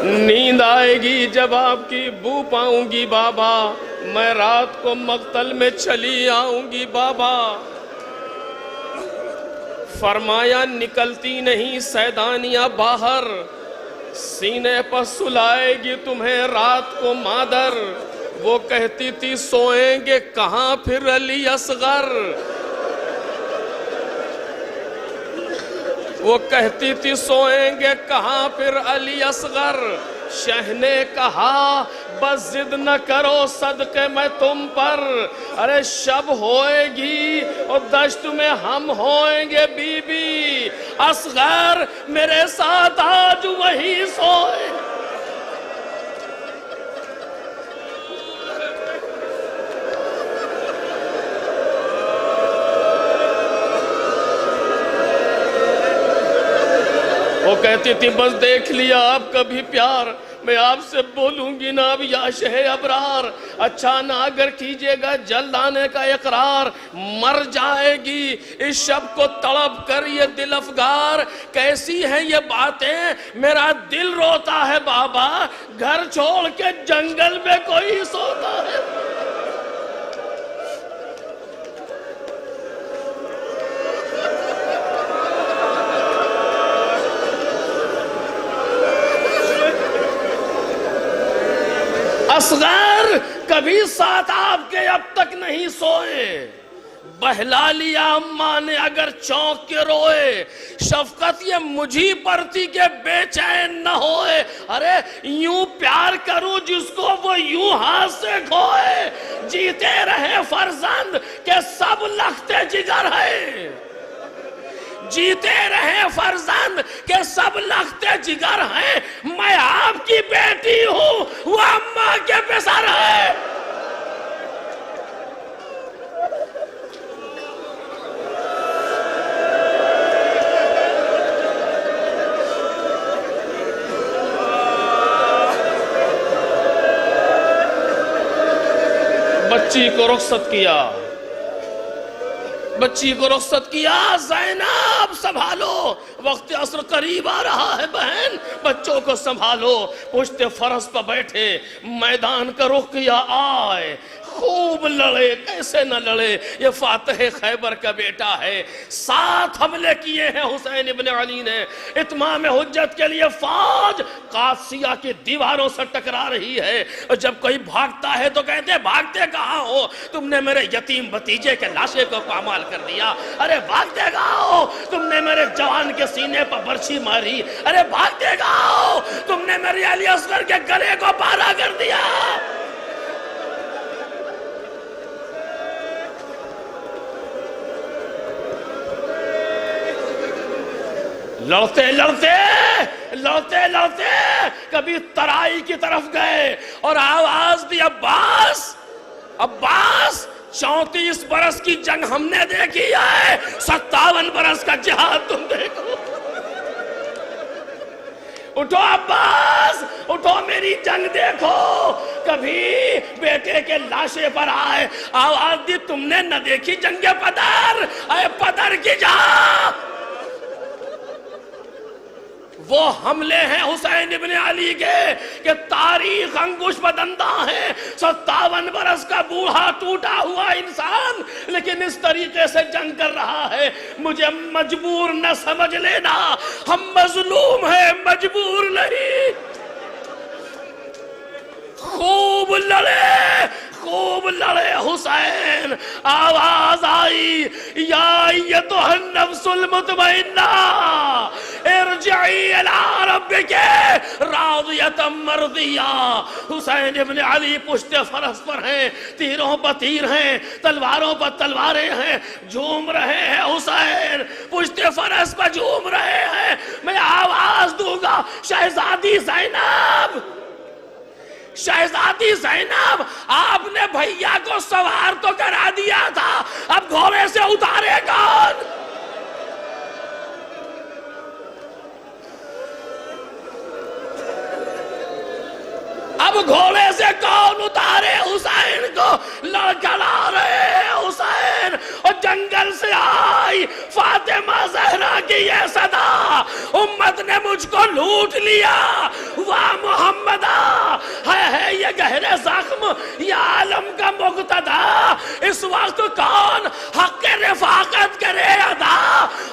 नींद आएगी जब आपकी बू पाऊंगी बाबा, मैं रात को मक्तल में चली आऊंगी बाबा। फरमाया निकलती नहीं सैदानियां बाहर, सीने पर सुलाएगी तुम्हें रात को मादर। वो कहती थी सोएंगे कहाँ फिर अली असगर, वो कहती थी सोएंगे कहाँ फिर अली असगर। शह ने कहा बस जिद न करो सदके मैं तुम पर, अरे शब होएगी और दश्त में हम होएंगे बीबी। असगर मेरे साथ आज वही सोए। वो कहती थी बस देख लिया आपका भी प्यार, मैं आपसे बोलूंगी ना अब या शहे अबरार। अच्छा ना अगर कीजिएगा जल्द आने का इकरार, मर जाएगी इस शब को तड़प कर ये दिल अफगार। कैसी हैं ये बातें मेरा दिल रोता है बाबा, घर छोड़ के जंगल में कोई सोता है। असगर कभी साथ आपके अब तक नहीं सोए, बहला लिया अम्मा ने अगर चौंक के रोए। शफकत ये मुझी पर थी के बेचैन न होए, अरे यूं प्यार करूं जिसको वो यूं हाथ से खोए। जीते रहे फर्जंद के सब लखते जिगर है, जीते रहे फर्जंद के सब लखते जिगर हैं। मैं आपकी बेटी हूं, वो अम्मा के बेसर है। बच्ची को रुखसत किया, बच्ची को रुखसत किया। ज़ैनब संभालो, वक्त असर करीब आ रहा है बहन, बच्चों को संभालो। पुश्ते फरस पर बैठे मैदान का रुख किया। आए खूब लड़े, कैसे न लड़े, ये फातह खैबर का बेटा है। 7 हमले किए हैं हुसैन इब्न अली ने। इत्माम हुज्जत के लिए फौज कासिया की दीवारों से टकरा रही है, और जब कोई भागता है तो कहते भागते कहाँ हो, तुमने मेरे यतीम भतीजे के लाशे को पामाल कर दिया। अरे भागते कहाँ हो, तुमने मेरे जवान के सीने पर बर्छी मारी। अरे भागते कहाँ हो, तुमने मेरे अली असगर के गले को पारा कर दिया। लड़ते लड़ते लड़ते लड़ते कभी तराई की तरफ गए और आवाज दी अब्बास अब्बास। 34 बरस की जंग हमने देखी है, 57 बरस का जिहाद तुम देखो। उठो अब्बास, उठो मेरी जंग देखो। कभी बेटे के लाशे पर आए, आवाज दी तुमने न देखी जंगे पदर, अरे पदर की जा। वो हमले हैं हुसैन इब्न अली के तारीख अंकुश बदंदा है। 57 बरस का बूढ़ा टूटा हुआ इंसान, लेकिन इस तरीके से जंग कर रहा है। मुझे मजबूर न समझ लेना, हम मजलूम हैं, मजबूर नहीं। खूब लड़े, खूब लड़े हुसैन। आवाज आई या ये तो नफ्सुल मुतमइन्ना इरजिई इला रब्बिके रादियतम मर्दिया। हुसैन इब्न अली पुश्ते फरस पर हैं, तीरों पर तीर हैं, तलवारों पर तलवारें हैं। झूम रहे हैं हुसैन, पुश्ते फरस पर झूम रहे हैं। मैं आवाज दूंगा शहजादी ज़ैनब, शहजादी ज़ैनब, आपने भैया को सवार तो करा दिया था, अब घोड़े से उतारे कौन? अब अब घोड़े से कौन उतारे हुसैन को, लड़खड़ा रहे हैं हुसैन। और जंगल से आई फातिमा ज़हरा की ये सदा, उम्मत ने मुझको लूट लिया, वाह मोहम्मदा। है ये गहरे जख्म या आलम का मुक्तदा, इस वक्त कौन हक के रिफाकत करे अदा।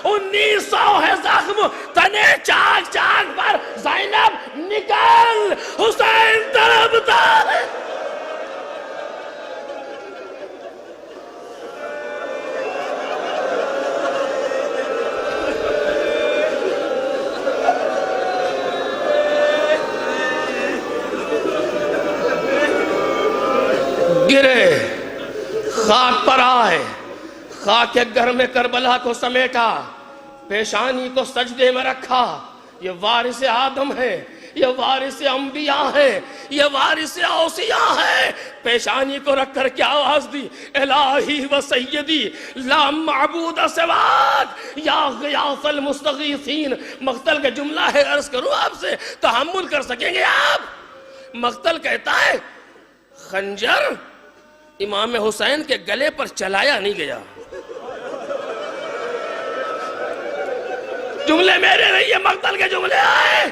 1900 है जख्म तने चाक चाक पर, ज़ैनब निकल हुसैन तड़पता है। गिरे, खाक पर आए, खाक के घर में करबला को समेटा, पेशानी को सजदे में रखा। ये वारिस आदम है, ये वारिस अंबिया है, ये वारिस औसिया है। पेशानी को रख कर क्या आवाज दी, इलाही व सैयदी ला माबूद सिवाक या गियासल मुस्तगीसीन। मक्तल का जुमला है, अर्ज करूं आपसे, तहम्मुल कर सकेंगे आप? मक्तल कहता है खंजर इमाम हुसैन के गले पर चलाया नहीं गया। जुमले मेरे नहीं, ये मक्तल के जुमले आए।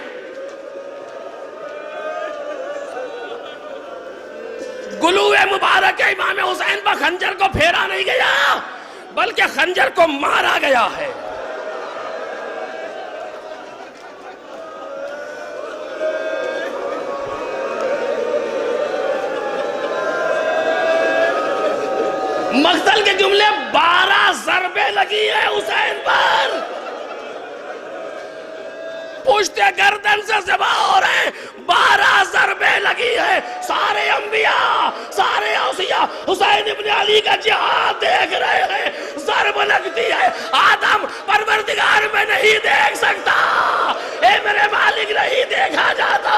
गुलूए मुबारक है इमाम हुसैन पर खंजर को फेरा नहीं गया, बल्कि खंजर को मारा गया है। मक्तल के जुमले 12 ज़रबे लगी है हुसैन पर, पुश्ते गर्दन से ज़बा हो रहे, 12 ज़रबे लगी है। सारे अंबिया, सारे औसिया हुसैन इब्न अली का जिहाद देख रहे हैं, ज़रब लगती है। आदम परवरदिगार में नहीं देख सकता, ए मेरे मालिक नहीं देखा जाता।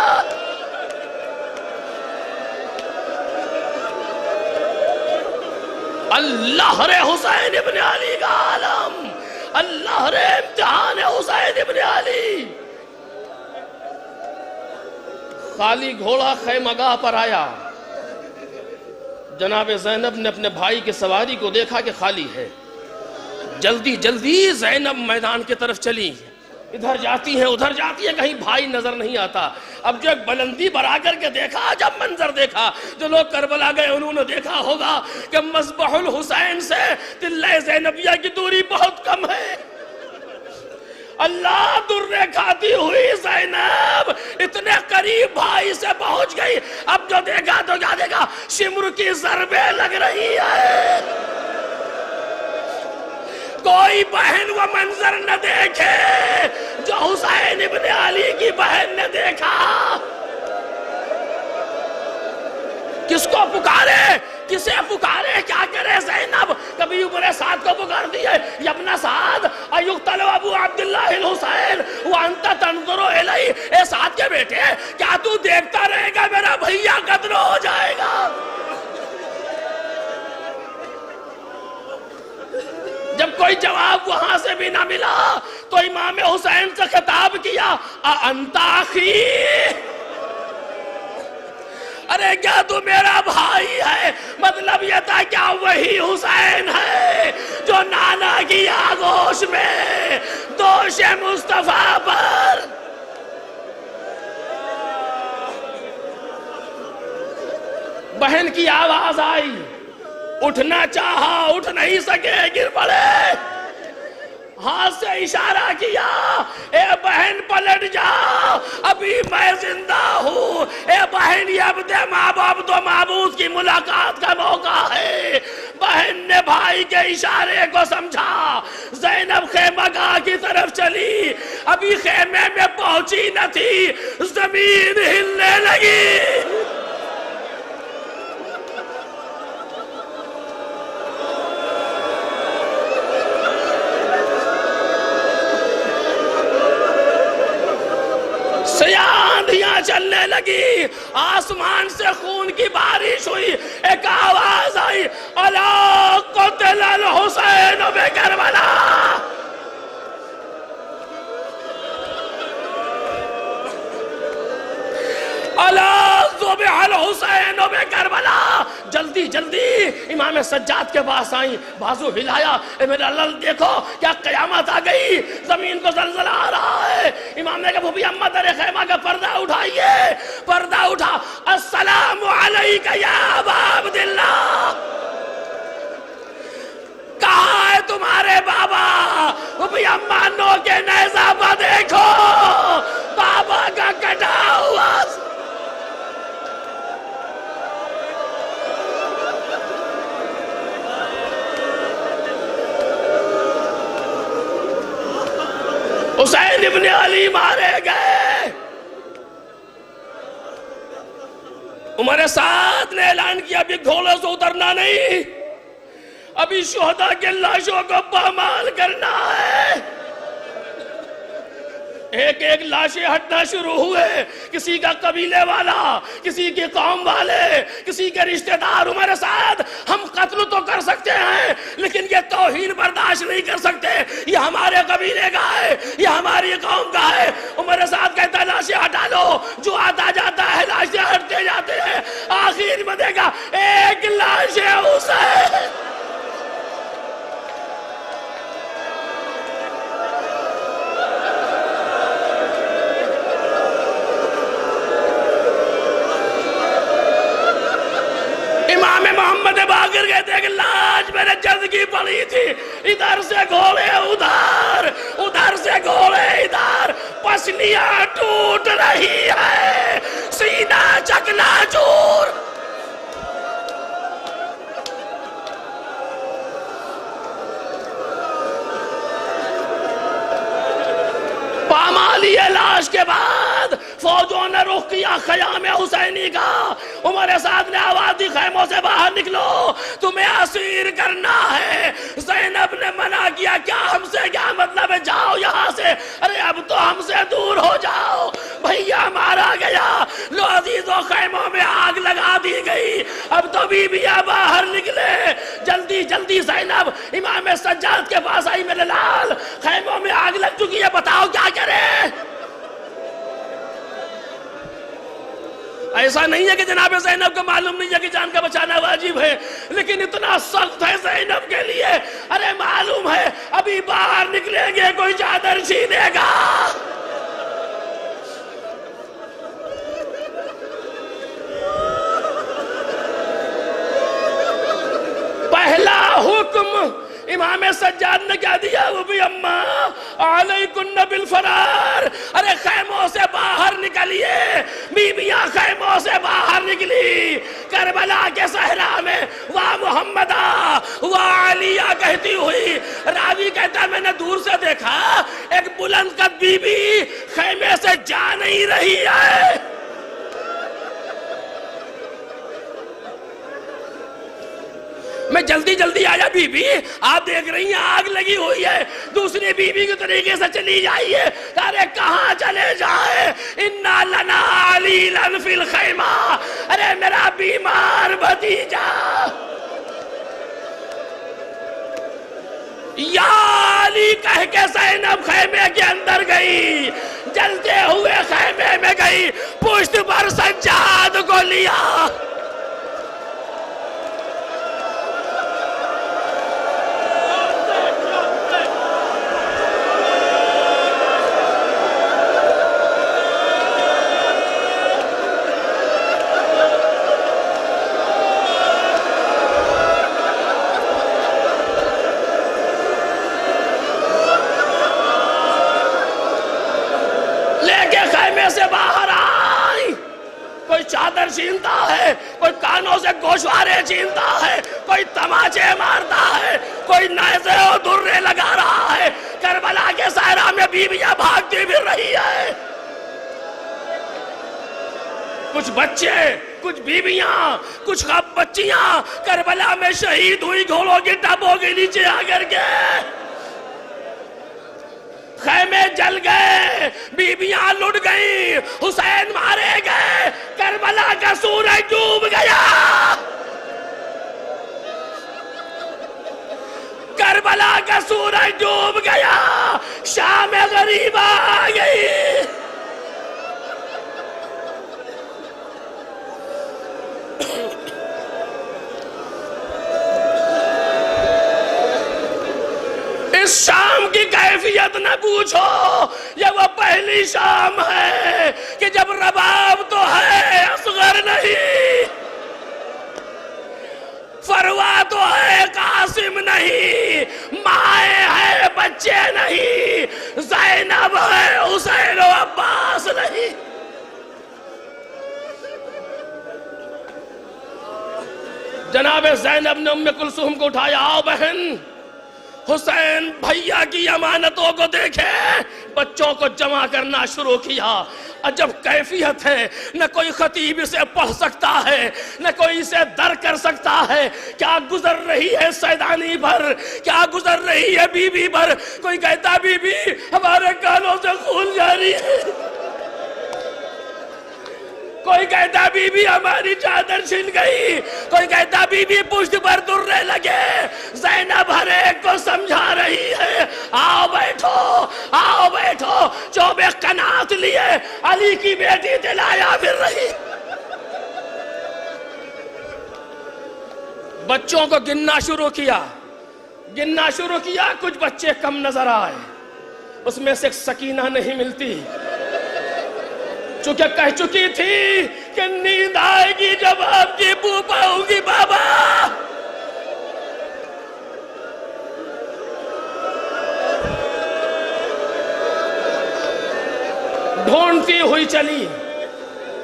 अल्लाह रे हुसैन इब्न अली का आलम, अल्लाह रे इम्तिहान है हुसैन इब्न अली। खाली घोड़ा खैमगाह पर आया, जनाब ज़ैनब ने अपने भाई की सवारी को देखा कि खाली है। जल्दी जल्दी ज़ैनब मैदान की तरफ चली, इधर जाती है उधर जाती है, कहीं भाई नजर नहीं आता। अब जो एक बुलंदी बना करके देखा, जब मंजर देखा, जो लोग करबला गए उन्होंने देखा होगा कि मज़बहुल हुसैन से तिल्ले ज़ैनबिया की दूरी बहुत कम है। अल्लाह दुर्रे खाती हुई ज़ैनब इतने करीब भाई से पहुंच गई। अब जो देखा तो क्या देखा, शिम्र की ज़रबे लग रही है। कोई बहन वो मंजर न देखे जो हुसैन इब्न अली की बहन ने देखा। किसको पुकारे, किसे पुकारे, क्या करे ज़ैनब? कभी उमर साद को पुकारती है, यब्ना साद अयुक्तल अबू अब्दुल्लाह हुसैन व अंत तंजुरु इलैहि। ए साद के बेटे, क्या तू देखता रहेगा मेरा भैया कत्ल हो जाएगा? जब कोई जवाब वहां से भी ना मिला तो इमाम हुसैन से खिताब किया, अंताखी, अरे क्या तू मेरा भाई है? मतलब यह था क्या वही हुसैन है जो नाना की आगोश में दोष मुस्तफा पर? बहन की आवाज आई, उठना चाहा, उठ नहीं सके, गिर पड़े। हाथ से इशारा किया, ए बहन पलट जाओ, अभी मैं जिंदा हूँ। ए बहन, ये अब दे माँ बाप तो माबूद की मुलाकात का मौका है। बहन ने भाई के इशारे को समझा, ज़ैनब खेमगाह की तरफ चली। अभी खेमे में पहुंची न थी, जमीन हिलने लगी। आंधियां चलने लगी, आसमान से खून की बारिश हुई। एक आवाज आई, अला क़ुतिल हुसैन बि करबला। अला बिल हुसैन बे करबला। जल्दी जल्दी इमाम सज्जाद के पास आई, बाजू हिलाया, ए मेरा अल्लाह देखो क्या कयामत आ गई, जमीन को जलजला आ रहा है। इमाम ने कहा फूफी अम्मा तेरे खैमा का पर्दा उठाइए। पर्दा उठा, अस्सलामु अलैका या अबा अब्दुल्लाह। कहाँ है तुम्हारे बाबा? फूफी अम्मा नो के नेज़ा पर देखो, बाबा का कटा हुआ। हुसैन इब्ने अली मारे गए। उमर साद ने ऐलान किया अभी घोड़े से उतरना नहीं, अभी शोहदा के लाशों को पामाल करना है। एक एक लाशें हटना शुरू हुए, किसी का कबीले वाला, किसी के कौम वाले, किसी के रिश्तेदार। उमर साद हम कत्ल तो कर सकते हैं लेकिन ये तौहीन बर्दाश्त नहीं कर सकते, ये हमारे कबीले का है, ये हमारी कौम का है। उमर साद कहता है लाशें हटा लो, जो आता जाता है लाशें हटते जाते हैं, आखिर में देखा एक लाश है हुसैन। बागिर कहते कि लाज मैंने जल्दी पड़ी थी, इधर से घोड़े उधर, उधर से घोड़े इधर, पसलियां टूट रही है, सीना चकनाचूर। पामाली लाश के बाद फौजों ने रुख किया खयाम हुसैनी का। उमर साद ने आवाज दी खैमों से बाहर निकलो, तुम्हें असीर करना है। ज़ैनब ने मना किया, क्या हमसे क्या मतलब है, जाओ यहाँ से। अरे अब तो हमसे दूर हो जाओ, भैया मारा गया। लो अजीजों खैमों में आग लगा दी गई, अब तो बीबियां बाहर निकले। जल्दी जल्दी ज़ैनब इमाम सज्जाद के पास आई, मेरे लाल खैमों में आग लग चुकी है, बताओ क्या करें। ऐसा नहीं है कि जनाब ज़ैनब को मालूम नहीं है कि जान का बचाना वाजिब है, लेकिन इतना सख्त है ज़ैनब के लिए। अरे मालूम है अभी बाहर निकलेंगे कोई चादर छीनेगा। पहला हुक्म इमाम सज्जाद ने क्या दिया, वो भी अम्मा अलैकुन्न बिल फरार। अरे खैमों से बाहर निकलिए। बीबियां खैमों से बाहर निकली। करबला के सहरा में वाह मोहम्मदा वाह अलिया कहती हुई, रावी कहता मैंने दूर से देखा एक बुलंद कद बीबी खैमे से जा नहीं रही है। मैं जल्दी जल्दी आया, बीबी आप देख रही हैं आग लगी हुई है, दूसरी बीबी के तरीके से चली जाइए। अरे कहाँ चले जाए, इन्ना लना अलीलन फिल खैमा। अरे मेरा बीमार भतीजा या अली कह के ज़ैनब खैमे के अंदर गई, जलते हुए खैमे में गई, पुष्ट पर सज्जाद को लिया। से बाहर आई, कोई चादर छीनता है, कोई कानों से गोशवारे छीनता है, कोई तमाचे मारता है, कोई नेज़े और दुर्रे लगा रहा है। करबला के सहरा में बीबियां भागती फिर रही है। कुछ बच्चे, कुछ बीबियां, कुछ बच्चियां करबला में शहीद हुई घोड़ों की टबों के नीचे आकर के। खैमे जल गए, बीबियां लुट गई, हुसैन मारे गए, करबला का सूरज डूब गया। करबला का सूरज डूब गया, शाम गरीबा आ गई। मत न पूछो, ये वो पहली शाम है कि जब रबाब तो है असगर नहीं, फरवा तो है कासिम नहीं, माए है बच्चे नहीं, ज़ैनब है हुसैन और अब्बास नहीं। जनाब ज़ैनब ने उम्मे कुलसूम को उठाया, आओ बहन, हुसैन भैया की अमानतों को देखे, बच्चों को जमा करना शुरू किया। अजब कैफियत है, न कोई खतीब इसे पढ़ सकता है, न कोई इसे दर कर सकता है। क्या गुजर रही है सैदानी पर, क्या गुजर रही है बीबी पर। कोई कहता बीबी हमारे कानों से खून जारी है, कोई कहता बीबी हमारी चादर छिन गई, कोई कहता बीबी पुष्ट पर दुर्रे लगे। ज़ैनब हर एक को समझा रही है, आओ बैठो, आओ बैठो। चौबे कनात लिए अली की बेटी दिलाया फिर रही। बच्चों को गिनना शुरू किया, गिनना शुरू किया। कुछ बच्चे कम नजर आए, उसमें से सकीना नहीं मिलती, चूंकि कह चुकी थी कि नींद आएगी जब आपकी पूपा होगी बाबा। ढूंढती हुई चली,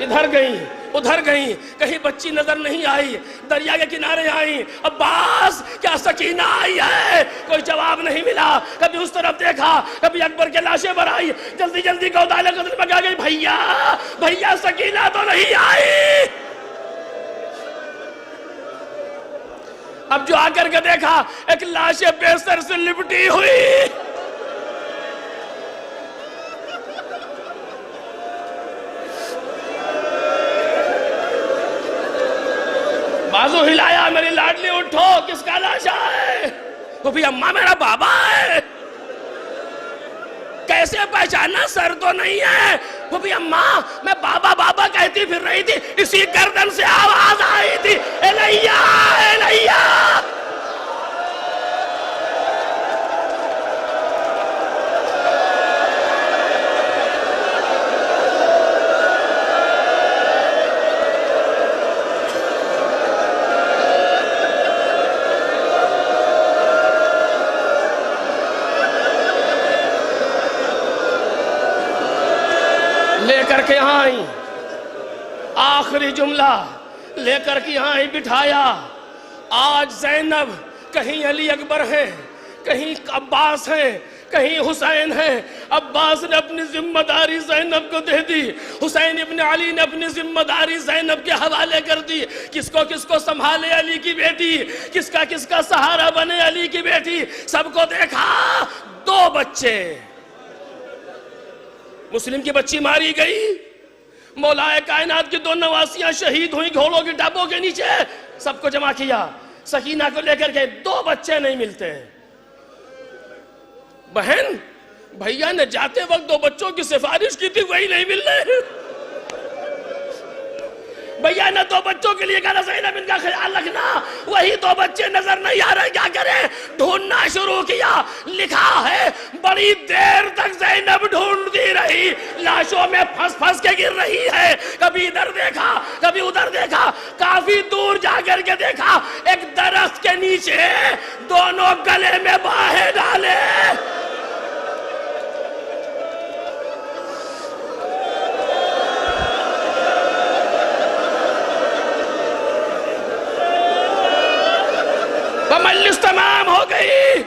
इधर गई उधर गई, कहीं बच्ची नजर नहीं आई। दरिया के किनारे आई, अब्बास क्या सकीना आई है? कोई जवाब नहीं मिला। कभी उस तरफ देखा, कभी अकबर के लाशें पर आई। जल्दी जल्दी गौदाले कदर में आ गई, भैया भैया सकीना तो नहीं आई। अब जो आकर के देखा, एक लाशें बेसर से लिपटी हुई। बाजू हिलाया, मेरी लाडली उठो, किसका लाशा है? वो भी अम्मा मेरा बाबा है। कैसे पहचाना? सर तो नहीं है। वो भी अम्मा मैं बाबा बाबा कहती फिर रही थी, इसी गर्दन से आवाज आई थी, एलैया एलैया। लेकर के यहाँ आई, आखिरी जुमला लेकर के यहाँ आई, बिठाया। आज ज़ैनब कहीं अली अकबर है, कहीं अब्बास है, कहीं हुसैन है। अब्बास ने अपनी जिम्मेदारी ज़ैनब को दे दी, हुसैन इब्न अली ने अपनी जिम्मेदारी ज़ैनब के हवाले कर दी। किसको किसको संभाले अली की बेटी, किसका किसका सहारा बने अली की बेटी। सबको देखा, दो बच्चे। मुस्लिम की बच्ची मारी गई, मौलाए कायनात की दो नवासियां शहीद हुई घोड़ों की टापों के नीचे। सबको जमा किया, सकीना को लेकर के। दो बच्चे नहीं मिलते। बहन भैया ने जाते वक्त दो बच्चों की सिफारिश की थी, वही नहीं मिल रहे। भैया ने दो बच्चों के लिए कहा ज़ैनब इनका ख्याल रखना, वही दो बच्चे नजर नहीं आ रहे, क्या करें? ढूंढना शुरू किया। लिखा है बड़ी देर तक ज़ैनब ढूंढती रही, लाशों में फंस फंस के गिर रही है। कभी इधर देखा, कभी उधर देखा, काफी दूर जाकर के देखा, एक दरख्त के नीचे दोनों गले में बाहें डाले। मजलिस तमाम हो गई,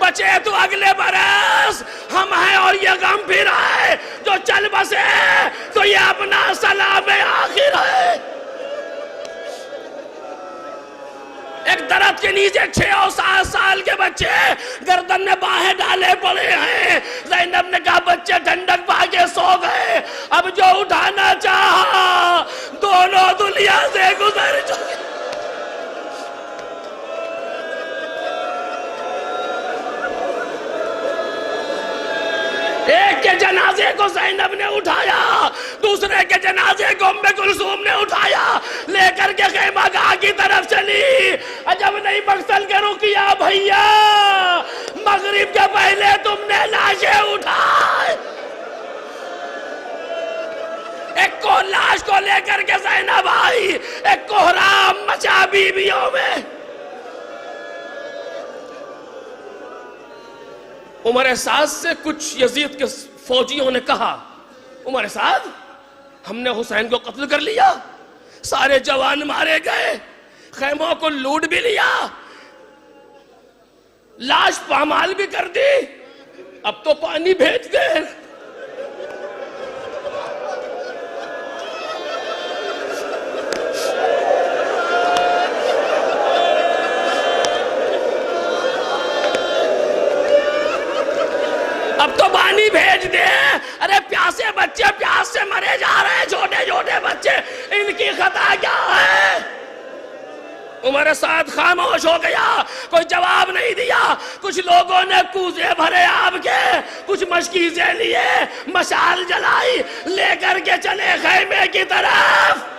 बचे तो अगले बरस हम हैं और ये गम फिर है। जो चल बसे तो ये अपना सलाम आखिर है। एक दरख्त के नीचे 6 और 7 साल के बच्चे गर्दन में बाहें डाले पड़े हैं। ज़ैनब ने कहा बच्चे ठंडक पाके सो गए। अब जो उठाना चाहा दोनों दुनिया से गुजर चुके। एक के जनाजे को ज़ैनब ने उठाया, दूसरे के जनाजे को उम्मे कुलसूम ने उठाया, लेकर के खैमागाह की तरफ चली। अजब नहीं मकसल के रुकिया भैया, मगरिब के पहले तुमने लाशें उठाई। एक को लाश को लेकर के ज़ैनब आई, एक कोहराम मचा बीवियों में। उमर साद से कुछ यजीद के फौजियों ने कहा, उमर साद, हमने हुसैन को कत्ल कर लिया, सारे जवान मारे गए, खैमों को लूट भी लिया, लाश पामाल भी कर दी, अब तो पानी भेज दे। अब तो पानी भेज दे। अरे प्यासे बच्चे प्यास से मरे जा रहे हैं, छोटे छोटे बच्चे, इनकी खता क्या है? उमर साद खामोश हो गया, कोई जवाब नहीं दिया। कुछ लोगों ने कूजे भरे आग के, कुछ मशकीज़े लिए, मशाल जलाई, लेकर के चले खैमे की तरफ।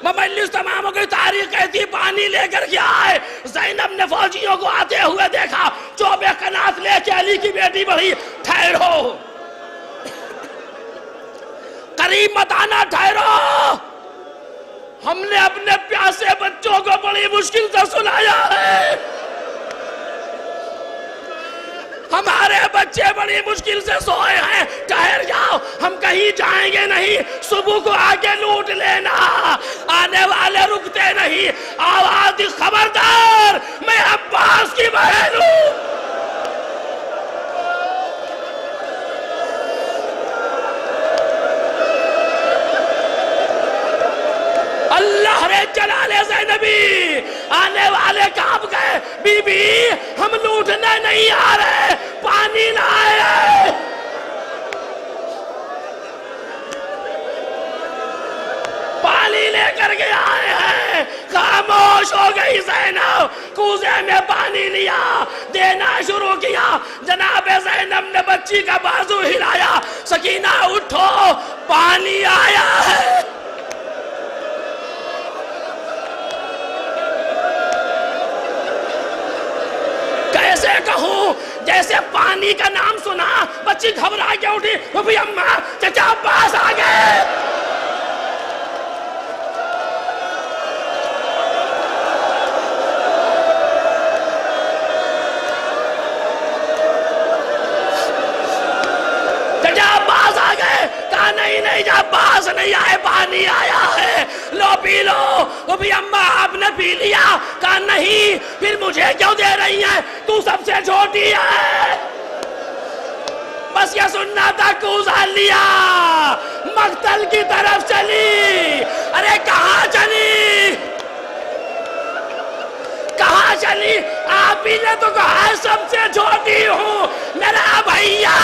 मजलिस तमाम की तारीख कहती पानी लेकर के आए। ज़ैनब ने फौजियों को आते हुए देखा, चौबे कनात लेके अली की बेटी बढ़ी, ठहरो, करीब मत आना, ठहरो, हमने अपने प्यासे बच्चों को बड़ी मुश्किल से सुलाया है, हमारे बच्चे बड़ी मुश्किल से सोए हैं, ठहर जाओ, हम कहीं जाएंगे नहीं, सुबह को आके लूट लेना, आने वाले रुकते नहीं। आवाज दी, खबरदार, मैं अब्बास की बहन हूं। अल्लाह रे जलाले ज़ैनबी, आने वाले कांप गए। बीबी, हम लूटने नहीं आ रहे, पानी लाए। पानी लेकर के आए हैं। खामोश हो गई ज़ैनब, कूजे में पानी लिया, देना शुरू किया। जनाब ज़ैनब ने बच्ची का बाजू हिलाया, सकीना उठो, पानी आया है। कैसे कहूं, जैसे पानी का नाम सुना बच्ची घबरा के उठी, भी अम्मा, चचा अब्बास आ गए। नहीं नहीं, जब पास नहीं आए, पानी आया है, लो पी लो। वो भी अम्मा आपने पी लिया। कहा नहीं, फिर मुझे क्यों दे रही है, तू सबसे छोटी है। बस ये सुनना था, कूजा लिया, मक्तल की तरफ चली। अरे कहाँ चली, कहाँ चली? आप ही ने तो कहा सबसे छोटी हूँ, मेरा भैया